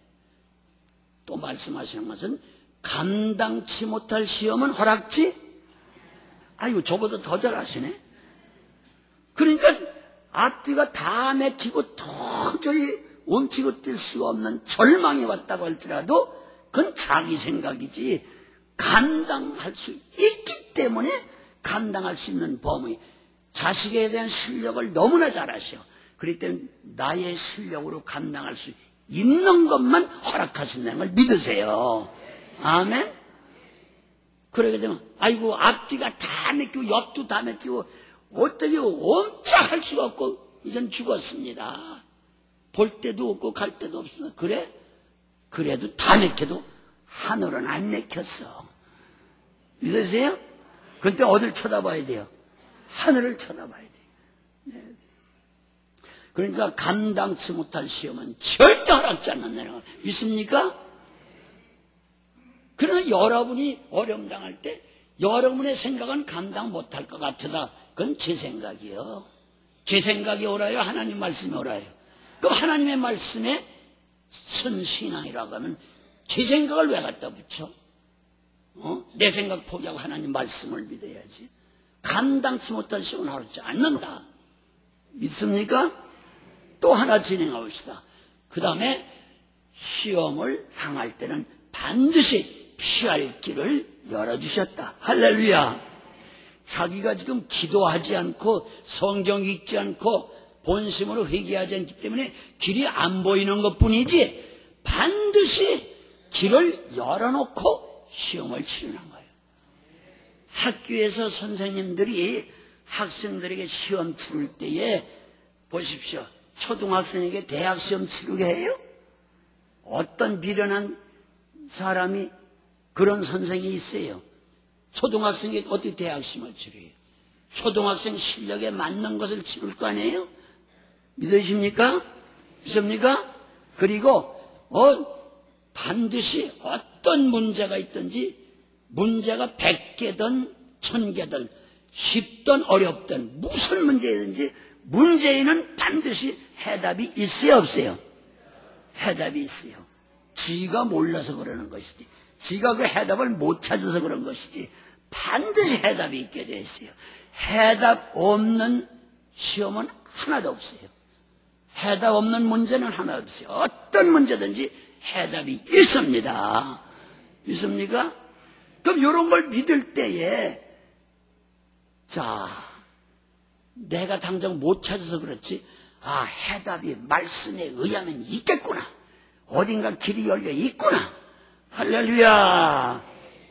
또 말씀하시는 것은 감당치 못할 시험은 허락지. 아이고 저보다 더 잘하시네. 그러니까 앞뒤가 다 맥히고 도저히 멈추고 뛸 수가 없는 절망이 왔다고 할지라도 그건 자기 생각이지 감당할 수 있기 때문에 감당할 수 있는 범위, 자식에 대한 실력을 너무나 잘 아셔. 그렇기 때문에 나의 실력으로 감당할 수 있는 것만 허락하신다는 걸 믿으세요. 아멘. 그러게 되면 아이고 앞뒤가 다 맥히고 옆도 다 맥히고 어떻게 엄청 할 수가 없고 이젠 죽었습니다. 볼 때도 없고 갈 때도 없습니다. 그래? 그래도 다 맥혀도 하늘은 안 맥혔어. 믿으세요? 그때 어딜 쳐다봐야 돼요? 하늘을 쳐다봐야 돼요. 네. 그러니까 감당치 못할 시험은 절대 허락지 않는다는 거 믿습니까? 그러나 여러분이 어려움 당할 때 여러분의 생각은 감당 못할 것 같으다. 그건 제 생각이요. 제 생각이 옳아요? 하나님 말씀이 옳아요? 그럼 하나님의 말씀에 선신앙이라고 하면 제 생각을 왜 갖다 붙여? 내 생각 포기하고 하나님 말씀을 믿어야지. 감당치 못할 시험은 허락지 않는다. 믿습니까? 또 하나 진행해봅시다. 그 다음에 시험을 당할 때는 반드시 피할 길을 열어주셨다. 할렐루야. 자기가 지금 기도하지 않고 성경 읽지 않고 본심으로 회개하지 않기 때문에 길이 안 보이는 것뿐이지 반드시 길을 열어놓고 시험을 치르는 거예요. 학교에서 선생님들이 학생들에게 시험 치를 때에 보십시오. 초등학생에게 대학 시험 치르게 해요? 어떤 미련한 사람이 그런 선생이 있어요. 초등학생에게 어떻게 대학 시험을 치르요? 초등학생 실력에 맞는 것을 치를 거 아니에요? 믿으십니까? 믿습니까? 그리고 반드시 어떤 문제가 있든지 문제가 100개든 1000개든 쉽든 어렵든 무슨 문제든지 문제에는 반드시 해답이 있어요, 없어요? 해답이 있어요. 지가 몰라서 그러는 것이지, 지가 그 해답을 못 찾아서 그런 것이지, 반드시 해답이 있게 되어 있어요. 해답 없는 시험은 하나도 없어요. 해답 없는 문제는 하나도 없어요. 어떤 문제든지 해답이 있습니다. 믿습니까? 그럼 이런 걸 믿을 때에, 자, 내가 당장 못 찾아서 그렇지, 아, 해답이 말씀에 의하면 있겠구나, 어딘가 길이 열려 있구나, 할렐루야,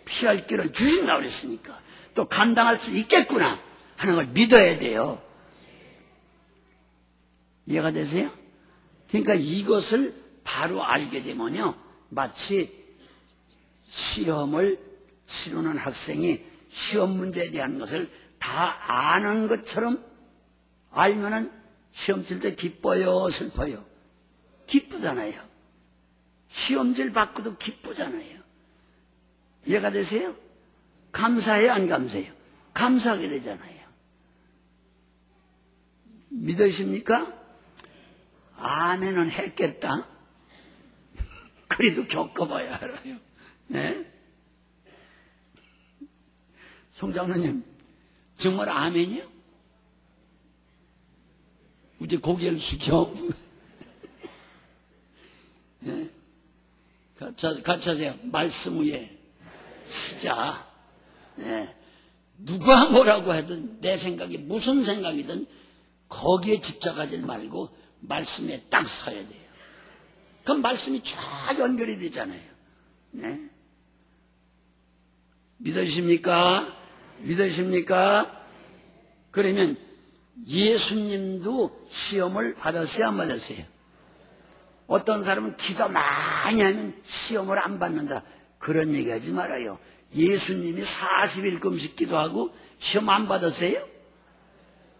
피할 길을 주신다고 그랬으니까 또 감당할 수 있겠구나 하는 걸 믿어야 돼요. 이해가 되세요? 그러니까 이것을 바로 알게 되면요, 마치 시험을 치르는 학생이 시험 문제에 대한 것을 다 아는 것처럼 알면은 시험 칠 때 기뻐요, 슬퍼요? 기쁘잖아요. 시험지를 받고도 기쁘잖아요. 이해가 되세요? 감사해요, 안 감사해요? 감사하게 되잖아요. 믿으십니까? 아멘은 했겠다. 그래도 겪어봐야 알아요. 네? 송장로님, 정말 아멘이요? 우리 고개를 숙여. 네? 같이 하세요. 말씀 위에 쓰자. 네. 누가 뭐라고 하든 내 생각이 무슨 생각이든 거기에 집착하지 말고 말씀에 딱 서야 돼요. 그럼 말씀이 쫙 연결이 되잖아요. 네. 믿으십니까? 믿으십니까? 그러면 예수님도 시험을 받았어요, 안 받았어요? 어떤 사람은 기도 많이 하면 시험을 안 받는다, 그런 얘기하지 말아요. 예수님이 40일 금식 기도하고 시험 안 받았어요?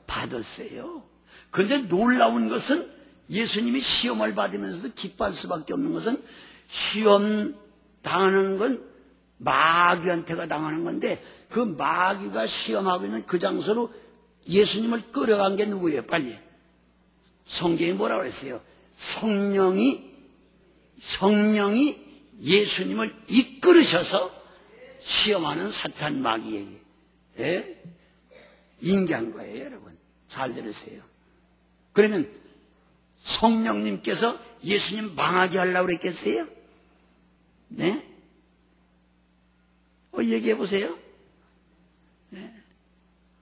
받았어요. 그런데 놀라운 것은 예수님이 시험을 받으면서도 기뻐할 수밖에 없는 것은, 시험 당하는 건 마귀한테가 당하는 건데, 그 마귀가 시험하고 있는 그 장소로 예수님을 끌어간 게 누구예요? 빨리. 성경이 뭐라고 했어요? 성령이 예수님을 이끌으셔서 시험하는 사탄 마귀에게 인계한 거예요, 여러분. 잘 들으세요. 그러면 성령님께서 예수님 망하게 하려고 그랬겠어요? 네? 얘기해 보세요. 네.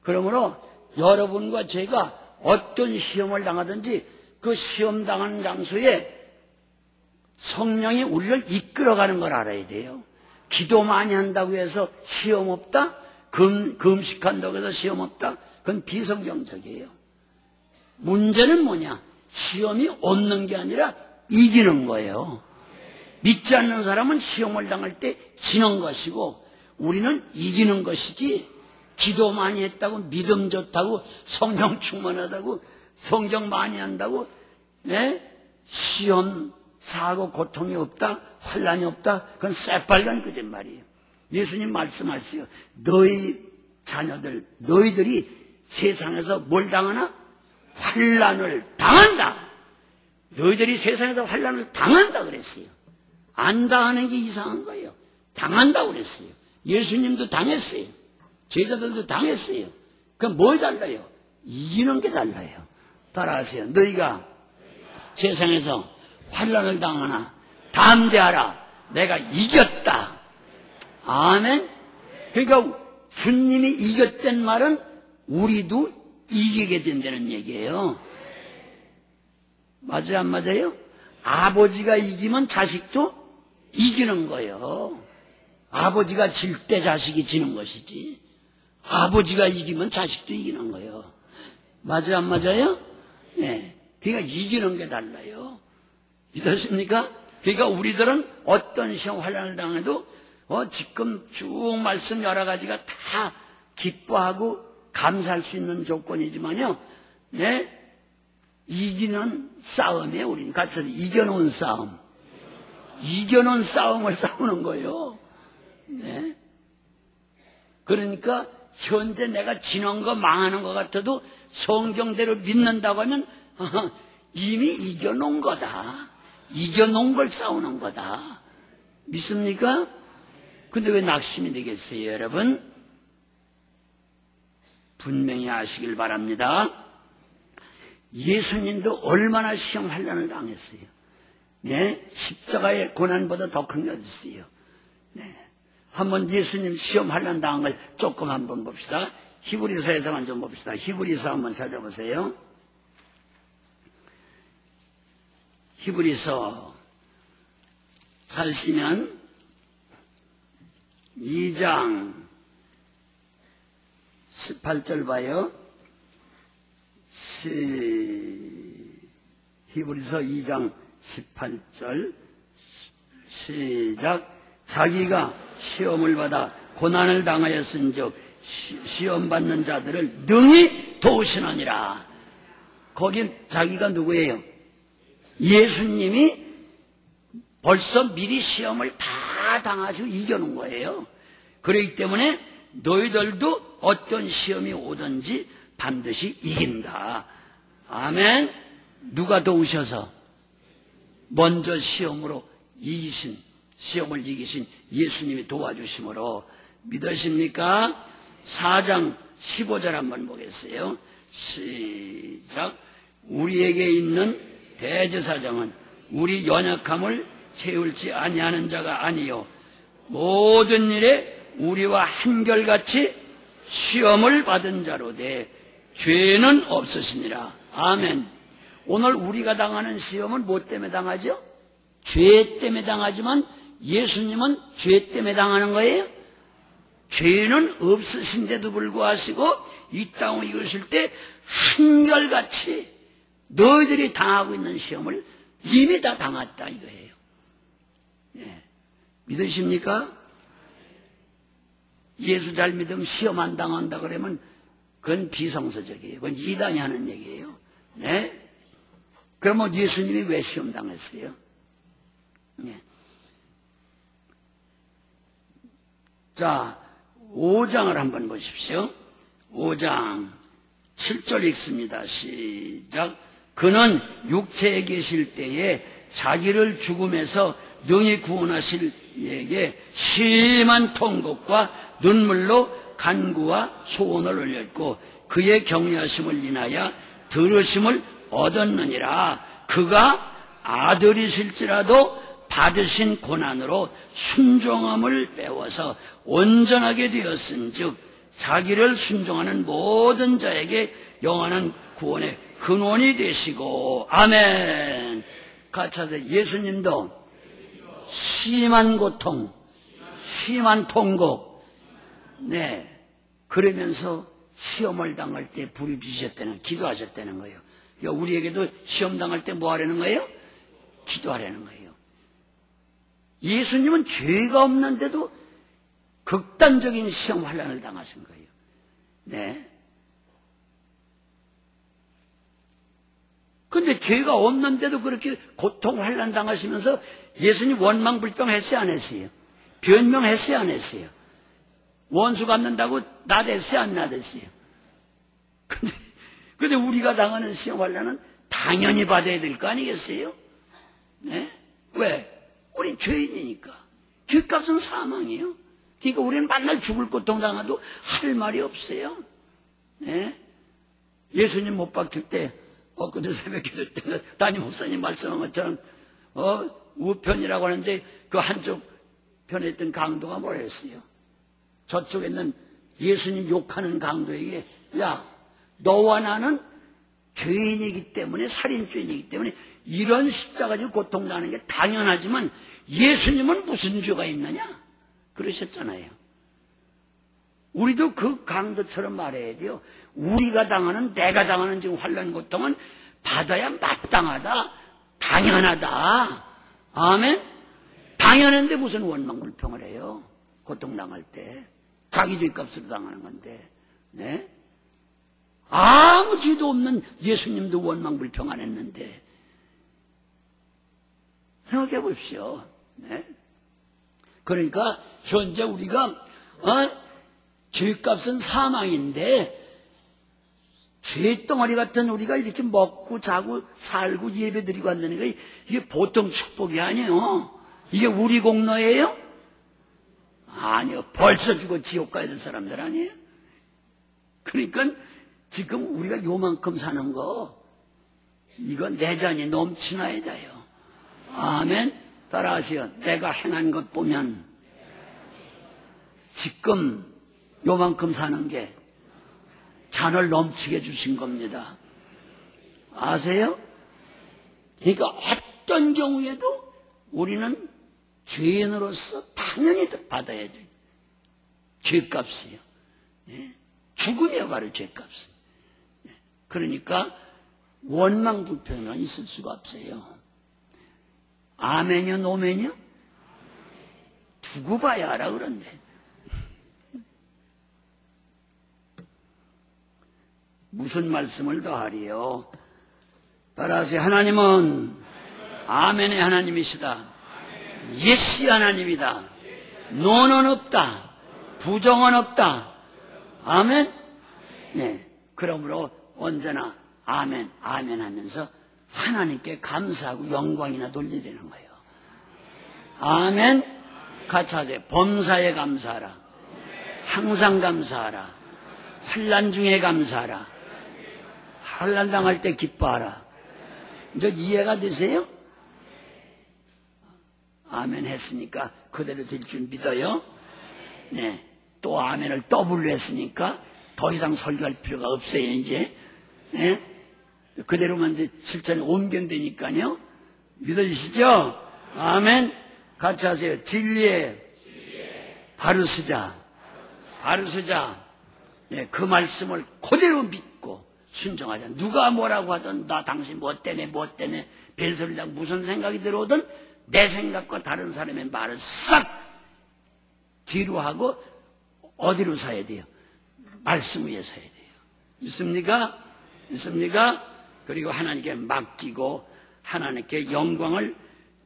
그러므로 여러분과 제가 어떤 시험을 당하든지 그 시험 당하는 장소에 성령이 우리를 이끌어가는 걸 알아야 돼요. 기도 많이 한다고 해서 시험 없다? 금식한다고 해서 시험 없다? 그건 비성경적이에요. 문제는 뭐냐? 시험이 없는 게 아니라 이기는 거예요. 믿지 않는 사람은 시험을 당할 때 지는 것이고, 우리는 이기는 것이지, 기도 많이 했다고, 믿음 좋다고, 성령 충만하다고, 성경 많이 한다고, 네? 시험, 사고, 고통이 없다, 환난이 없다, 그건 새빨간 거짓말이에요. 예수님 말씀하세요. 너희 자녀들, 너희들이 세상에서 뭘 당하나? 환난을 당한다. 너희들이 세상에서 환난을 당한다 그랬어요. 안 당하는 게 이상한 거예요. 당한다고 그랬어요. 예수님도 당했어요. 제자들도 당했어요. 그럼 뭐 달라요? 이기는 게 달라요. 따라하세요. 너희가 세상에서 환난을 당하나 담대하라. 내가 이겼다. 아멘. 그러니까 주님이 이겼단 말은 우리도 이기게 된다는 얘기예요. 맞아요, 안 맞아요? 아버지가 이기면 자식도 이기는 거예요. 아버지가 질 때 자식이 지는 것이지, 아버지가 이기면 자식도 이기는 거예요. 맞아요, 안 맞아요? 네. 그러니까 이기는 게 달라요. 믿으십니까? 그러니까 우리들은 어떤 시험 환난을 당해도 지금 쭉 말씀 여러 가지가 다 기뻐하고 감사할 수 있는 조건이지만요, 네? 이기는 싸움에 우리는 같이 이겨놓은 싸움. 이겨놓은 싸움을 싸우는 거예요. 네. 그러니까 현재 내가 지는 거 망하는 것 같아도 성경대로 믿는다고 하면 이미 이겨놓은 거다. 이겨놓은 걸 싸우는 거다. 믿습니까? 근데 왜 낙심이 되겠어요, 여러분? 분명히 아시길 바랍니다. 예수님도 얼마나 시험 환난을 당했어요. 네? 십자가의 고난보다 더 큰 게 어디 있어요? 네. 한번 예수님 시험 환난 당한 걸 조금 한번 봅시다. 히브리서에서만 좀 봅시다. 히브리서 한번 찾아보세요. 히브리서 찾으시면 2장 18절 봐요. 히브리서 2장 18절 시작. 자기가 시험을 받아 고난을 당하였은즉 시험 받는 자들을 능히 도우시느니라. 거긴 자기가 누구예요? 예수님이 벌써 미리 시험을 다 당하시고 이겨놓은 거예요. 그렇기 때문에 너희들도 어떤 시험이 오든지 반드시 이긴다. 아멘. 누가 도우셔서? 먼저 시험을 이기신 예수님이 도와주심으로 믿으십니까? 4장 15절 한번 보겠어요. 시작. 우리에게 있는 대제사장은 우리 연약함을 채울지 아니하는 자가 아니요 모든 일에 우리와 한결같이 시험을 받은 자로되 죄는 없으시니라. 아멘. 오늘 우리가 당하는 시험은 뭐 때문에 당하죠? 죄 때문에 당하지만 예수님은 죄 때문에 당하는 거예요? 죄는 없으신데도 불구하고 이 땅을 이루실 때 한결같이 너희들이 당하고 있는 시험을 이미 다 당했다 이거예요. 네. 믿으십니까? 예수 잘 믿으면 시험 안 당한다 그러면 그건 비성서적이에요. 그건 이단이 하는 얘기예요. 네? 그러면 예수님이 왜 시험 당했어요? 네. 자, 5장을 한번 보십시오. 5장 7절 읽습니다. 시작. 그는 육체에 계실 때에 자기를 죽음에서 능히 구원하실 이에게 심한 통곡과 눈물로 간구와 소원을 올렸고 그의 경외하심을 인하여 들으심을 얻었느니라. 그가 아들이실지라도 받으신 고난으로 순종함을 배워서 온전하게 되었은즉 자기를 순종하는 모든 자에게 영원한 구원의 근원이 되시고. 아멘. 같이 하세요. 예수님도 심한 고통, 심한 통곡, 네, 그러면서 시험을 당할 때 부르짖으셨다는, 기도하셨다는 거예요. 그러니까 우리에게도 시험 당할 때 뭐 하라는 거예요? 기도하라는 거예요. 예수님은 죄가 없는데도 극단적인 시험 환난을 당하신 거예요. 네. 근데 죄가 없는데도 그렇게 고통 환난 당하시면서 예수님 원망불평했어요, 안 했어요? 변명했어요, 안 했어요? 원수 갚는다고 나댔어요, 안 나댔어요? 근데 우리가 당하는 시험 환난은 당연히 받아야 될 거 아니겠어요? 네? 왜? 우린 죄인이니까. 죄값은 사망이에요. 그러니까 우리는 맨날 죽을 고통 당해도 할 말이 없어요. 네? 예수님 못 박힐 때, 그저 새벽 기도 때 담임 목사님 말씀한 것처럼 우편이라고 하는데 그 한쪽 편에 있던 강도가 뭐라 했어요? 저쪽에 있는 예수님 욕하는 강도에게, 야, 너와 나는 죄인이기 때문에, 살인죄인이기 때문에 이런 십자가 지고 고통당하는 게 당연하지만 예수님은 무슨 죄가 있느냐? 그러셨잖아요. 우리도 그 강도처럼 말해야 돼요. 우리가 당하는, 내가 당하는 지금 환난 고통은 받아야 마땅하다, 당연하다. 아멘? 당연한데 무슨 원망불평을 해요? 고통당할 때. 자기 죄값으로 당하는 건데. 네? 아무 죄도 없는 예수님도 원망불평 안 했는데. 생각해 보십시오. 네? 그러니까 현재 우리가 죄값은 사망인데 죄덩어리 같은 우리가 이렇게 먹고 자고 살고 예배드리고 한다는 게 이게 보통 축복이 아니에요. 이게 우리 공로예요? 아니요. 벌써 죽어 지옥 가야 될 사람들 아니에요? 그러니까 지금 우리가 요만큼 사는 거 이거 내장이 넘치나야 돼요. 아멘. 따라하세요. 내가 행한 것 보면 지금 요만큼 사는 게 잔을 넘치게 주신 겁니다. 아세요? 그러니까 어떤 경우에도 우리는 죄인으로서 당연히 받아야 돼. 죄값이요. 죽음이요 바로 죄값이. 그러니까 원망불평은 있을 수가 없어요. 아멘이요 노멘이요? 두고 봐야 알아 그런데. 무슨 말씀을 더 하리요? 따라하세요. 하나님은 아멘의 하나님이시다. 예스 하나님이다. 노는 없다. 부정은 없다. 아멘? 네. 그러므로 언제나 아멘, 아멘 하면서 하나님께 감사하고 영광이나 돌리려는 거예요. 아멘? 같이 하세요. 범사에 감사하라. 항상 감사하라. 환난 중에 감사하라. 환난 당할 때 기뻐하라. 이제 이해가 되세요? 아멘 했으니까 그대로 될 줄 믿어요. 네. 또 아멘을 더블로 했으니까 더 이상 설교할 필요가 없어요, 이제. 네? 그대로만 이제 실천에 옮겨되니까요. 믿어주시죠? 아멘. 같이 하세요. 진리의 바르스자. 바르스자. 네, 그 말씀을 그대로 믿고 순종하자. 누가 뭐라고 하든 나 당신 뭐 때문에 별소리다 무슨 생각이 들어오든 내 생각과 다른 사람의 말을 싹 뒤로 하고 어디로 서야 돼요? 말씀 위에 서야 돼요. 믿습니까? 믿습니까? 그리고 하나님께 맡기고 하나님께 영광을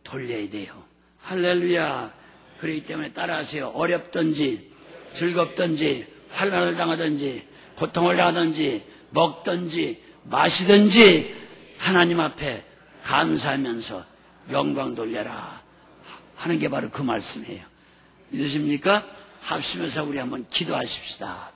돌려야 돼요. 할렐루야. 그렇기 때문에 따라하세요. 어렵든지 즐겁든지 환난을 당하든지 고통을 당하든지 먹든지 마시든지 하나님 앞에 감사하면서 영광 돌려라 하는 게 바로 그 말씀이에요. 믿으십니까? 합심해서 우리 한번 기도하십시다.